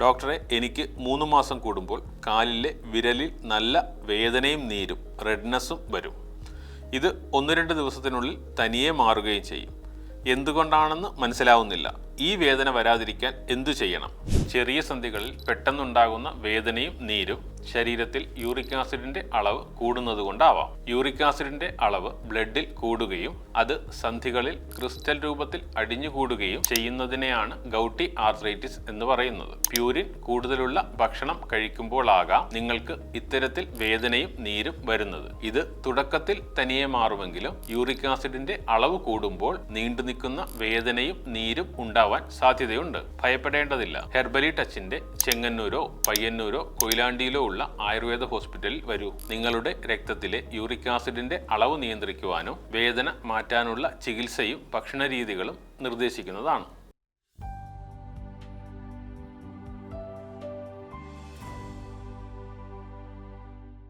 ഡോക്ടറെ, എനിക്ക് 3 മാസം കൂടുമ്പോൾ കാലിലെ വിരലിൽ നല്ല വേദനയും നീരും റെഡ്നെസ്സും വരും. ഇത് 1-2 ദിവസത്തിനുള്ളിൽ തനിയെ മാറുകയും ചെയ്യും. എന്തുകൊണ്ടാണെന്ന് മനസ്സിലാവുന്നില്ല. ഈ വേദന വരാതിരിക്കാൻ എന്തു ചെയ്യണം? ചെറിയ സന്ധികളിൽ പെട്ടെന്നുണ്ടാകുന്ന വേദനയും നീരും ശരീരത്തിൽ യൂറിക് ആസിഡിന്റെ അളവ് കൂടുന്നത് കൊണ്ടാവാം. യൂറിക് ആസിഡിന്റെ അളവ് ബ്ലഡിൽ കൂടുകയും അത് സന്ധികളിൽ ക്രിസ്റ്റൽ രൂപത്തിൽ അടിഞ്ഞുകൂടുകയും ചെയ്യുന്നതിനെയാണ് ഗൗട്ടി ആർത്രൈറ്റിസ് എന്ന് പറയുന്നത്. പ്യൂരിൻ കൂടുതലുള്ള ഭക്ഷണം കഴിക്കുമ്പോഴാകാം നിങ്ങൾക്ക് ഇത്തരത്തിൽ വേദനയും നീരും വരുന്നത്. ഇത് തുടക്കത്തിൽ തനിയെ മാറുമെങ്കിലും യൂറിക് ആസിഡിന്റെ അളവ് കൂടുമ്പോൾ നീണ്ടുനിൽക്കുന്ന വേദനയും നീരും ഉണ്ടാവാൻ സാധ്യതയുണ്ട്. ഭയപ്പെടേണ്ടതില്ല. ഹെർബലി ടച്ചിന്റെ ചെങ്ങന്നൂരോ പയ്യന്നൂരോ കൊയിലാണ്ടിയിലോ ഉള്ള ആയുർവേദ ഹോസ്പിറ്റലിൽ വരൂ. നിങ്ങളുടെ രക്തത്തിലെ യൂറിക് ആസിഡിന്റെ അളവ് നിയന്ത്രിക്കുവാനും വേദന മാറ്റാനുള്ള ചികിത്സയും ഭക്ഷണ രീതികളും നിർദ്ദേശിക്കുന്നതാണ്.